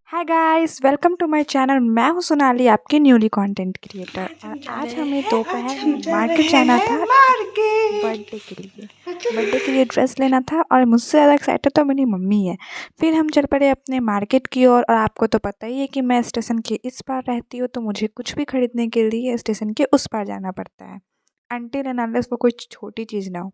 Hi guys, welcome to my channel. मैं हूं सोनाली, आपकी न्यूली कंटेंट क्रिएटर। और आज हमें दोपहर में मार्केट जाना था बर्थडे के लिए ड्रेस लेना था। और मुझसे ज़्यादा एक्साइटेड तो मेरी मम्मी है। फिर हम चल पड़े अपने मार्केट की ओर। और आपको तो पता ही है कि मैं स्टेशन के इस पार रहती हूँ, तो मुझे कुछ भी खरीदने के लिए स्टेशन के उस पार जाना पड़ता है, अनटिल एंड अनलेस वो कोई छोटी चीज़ ना हो।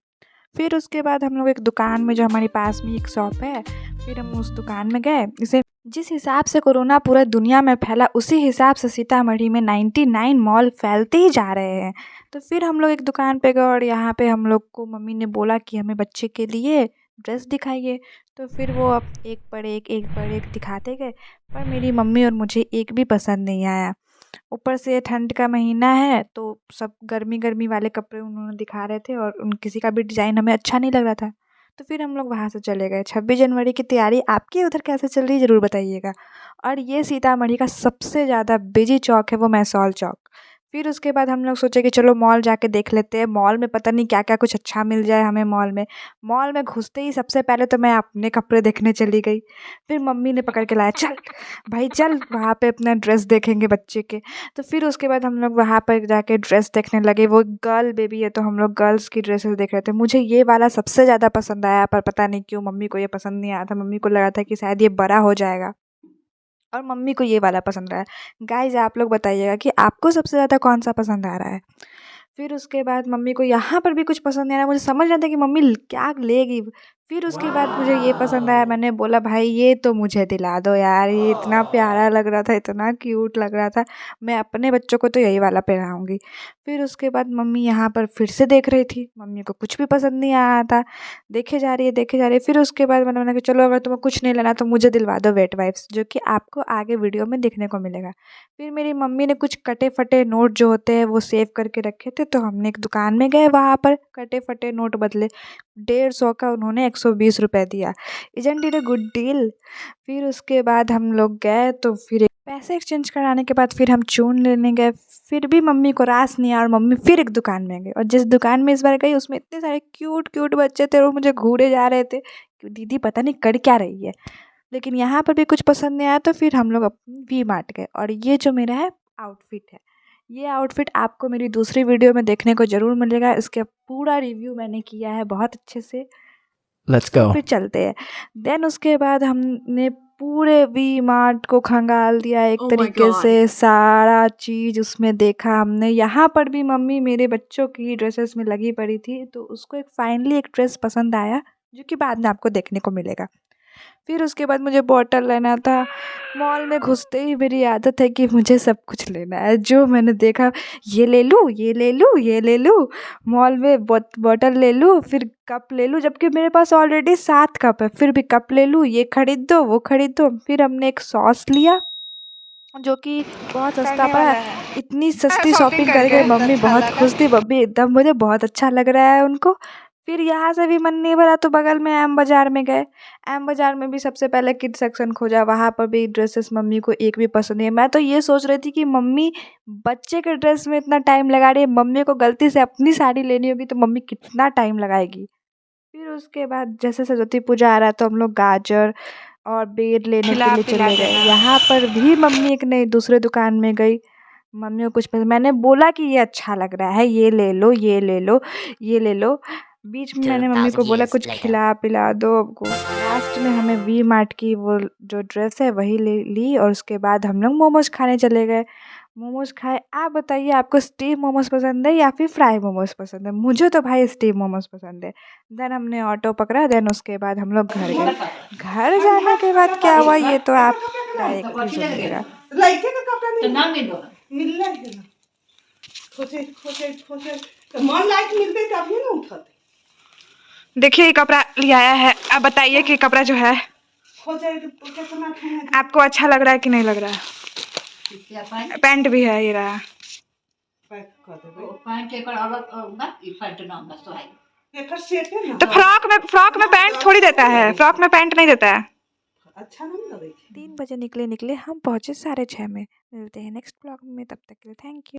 फिर उसके बाद हम लोग एक दुकान में, जो हमारे पास में एक शॉप है, फिर हम उस दुकान में गए। इसे जिस हिसाब से कोरोना पूरा दुनिया में फैला, उसी हिसाब से सीतामढ़ी में 99 मॉल फैलते ही जा रहे हैं। तो फिर हम लोग एक दुकान पे गए और यहाँ पे हम लोग को मम्मी ने बोला कि हमें बच्चे के लिए ड्रेस दिखाइए। तो फिर वो अब एक पर एक दिखाते गए, पर मेरी मम्मी और मुझे एक भी पसंद नहीं आया। ऊपर से ठंड का महीना है, तो सब गर्मी गर्मी वाले कपड़े उन्होंने दिखा रहे थे और उन किसी का भी डिज़ाइन हमें अच्छा नहीं लग रहा था। तो फिर हम लोग वहाँ से चले गए। 26 जनवरी की तैयारी आपके उधर कैसे चल रही है, ज़रूर बताइएगा। और ये सीतामढ़ी का सबसे ज़्यादा बिजी चौक है, वो मैसौल चौक। फिर उसके बाद हम लोग सोचे कि चलो मॉल जाके देख लेते हैं। मॉल में पता नहीं क्या क्या कुछ अच्छा मिल जाए हमें मॉल में घुसते ही सबसे पहले तो मैं अपने कपड़े देखने चली गई। फिर मम्मी ने पकड़ के लाया, चल भाई चल, वहाँ पे अपना ड्रेस देखेंगे बच्चे के। तो फिर उसके बाद हम लोग वहाँ पर जाके ड्रेस देखने लगे। वो गर्ल बेबी है, तो हम लोग गर्ल्स की ड्रेसेस देख रहे थे। मुझे ये वाला सबसे ज़्यादा पसंद आया, पर पता नहीं क्यों मम्मी को ये पसंद नहीं आया था। मम्मी को लगा था कि शायद ये बड़ा हो जाएगा, और मम्मी को ये वाला पसंद आया। गाइज आप लोग बताइएगा कि आपको सबसे ज़्यादा कौन सा पसंद आ रहा है। फिर उसके बाद मम्मी को यहाँ पर भी कुछ पसंद नहीं आया। मुझे समझ नहीं आता कि मम्मी क्या लेगी। फिर उसके बाद मुझे ये पसंद आया। मैंने बोला भाई ये तो मुझे दिला दो यार, ये इतना प्यारा लग रहा था, इतना क्यूट लग रहा था। मैं अपने बच्चों को तो यही वाला पहनाऊँगी। फिर उसके बाद मम्मी यहाँ पर फिर से देख रही थी। मम्मी को कुछ भी पसंद नहीं आया था। देखे जा रही है, देखे जा रही है। फिर उसके बाद मैंने बोला कि चलो अगर तुम्हें कुछ नहीं लेना तो मुझे दिलवा दो वेट वाइप्स, जो कि आपको आगे वीडियो में देखने को मिलेगा। फिर मेरी मम्मी ने कुछ कटे-फटे नोट जो होते हैं वो सेव करके रखे थे, तो हमने एक दुकान में गए, वहाँ पर कटे-फटे नोट बदले। 150 का उन्होंने 120 रुपए दिया। Isn't it a good deal? फिर उसके बाद हम लोग गए, तो फिर पैसे एक्सचेंज कराने के बाद फिर हम चून लेने गए। फिर भी मम्मी को रास नहीं आया और मम्मी फिर एक दुकान में गई। और जिस दुकान में इस बार गई, उसमें इतने सारे क्यूट बच्चे थे और मुझे घूरे जा रहे थे कि दीदी पता नहीं कर क्या रही है। लेकिन यहाँ पर भी कुछ पसंद नहीं आया, तो फिर हम लोग वी मार्ट गए। और ये जो मेरा है आउटफिट है, ये आउटफिट आपको मेरी दूसरी वीडियो में देखने को ज़रूर मिलेगा। इसका पूरा रिव्यू मैंने किया है बहुत अच्छे से। Let's तो go. फिर चलते हैं। देन उसके बाद हमने पूरे वी मार्ट को खंगाल दिया एक तरीके से। सारा चीज़ उसमें देखा हमने। यहाँ पर भी मम्मी मेरे बच्चों की ड्रेसेस में लगी पड़ी थी, तो उसको फाइनली एक ड्रेस पसंद आया, जो कि बाद में आपको देखने को मिलेगा। फिर उसके बाद मुझे बॉटल लेना था। मॉल में घुसते ही मेरी आदत है कि मुझे सब कुछ लेना है। जो मैंने देखा, ये ले लूँ, ये ले लूँ, ये ले लूँ। मॉल में बॉटल ले लूँ, फिर कप ले लूँ, जबकि मेरे पास ऑलरेडी 7 कप है, फिर भी कप ले लूँ, ये खरीद दो, वो खरीद दो। फिर हमने एक सॉस लिया, जो कि बहुत सस्ता पड़ा। इतनी सस्ती शॉपिंग करके मम्मी बहुत खुश थी। मम्मी एकदम, मुझे बहुत अच्छा लग रहा है उनको। फिर यहाँ से भी मन नहीं भरा, तो बगल में एम बाज़ार में गए। एम बाज़ार में भी सबसे पहले किड्स सेक्शन खोजा। वहाँ पर भी ड्रेसेस मम्मी को एक भी पसंद नहीं है। मैं तो ये सोच रही थी कि मम्मी बच्चे के ड्रेस में इतना टाइम लगा रही है, मम्मी को गलती से अपनी साड़ी लेनी होगी तो मम्मी कितना टाइम लगाएगी। फिर उसके बाद जैसे सरस्वती पूजा आ रहा है, तो हम लोग गाजर और बेर लेने के लिए चले गए। यहाँ पर भी मम्मी एक नई दूसरे दुकान में गई। मम्मी को कुछ पसंद, मैंने बोला कि ये अच्छा लग रहा है, ये ले लो, ये ले लो, ये ले लो। बीच में मैंने मम्मी को बोला कुछ खिला पिला दो हमको। लास्ट में हमें वी मार्ट की वो जो ड्रेस है वही ले ली। और उसके बाद हम लोग मोमोज खाने चले गए। मोमोज खाए। आप बताइए, आपको स्टीम मोमोज पसंद है या फिर फ्राई मोमोज पसंद है? मुझे तो भाई स्टीम मोमोज पसंद है। देन हमने ऑटो पकड़ा। देन उसके बाद हम लोग घर गए। घर जाने के बाद क्या हुआ, ये तो आप डायरेक्टली सुनिएगा। देखिए ये कपड़ा ले आया है। अब बताइए कि कपड़ा जो है आपको अच्छा लग रहा है कि नहीं लग रहा है? पैंट भी है, ये रहा। तो फ्रॉक में पैंट थोड़ी देता है, फ्रॉक में पैंट नहीं देता है। अच्छा नहीं लगे। 3 बजे निकले हम पहुंचे 6:30 में। मिलते हैं नेक्स्ट ब्लॉग में, तब तक के लिए थैंक यू।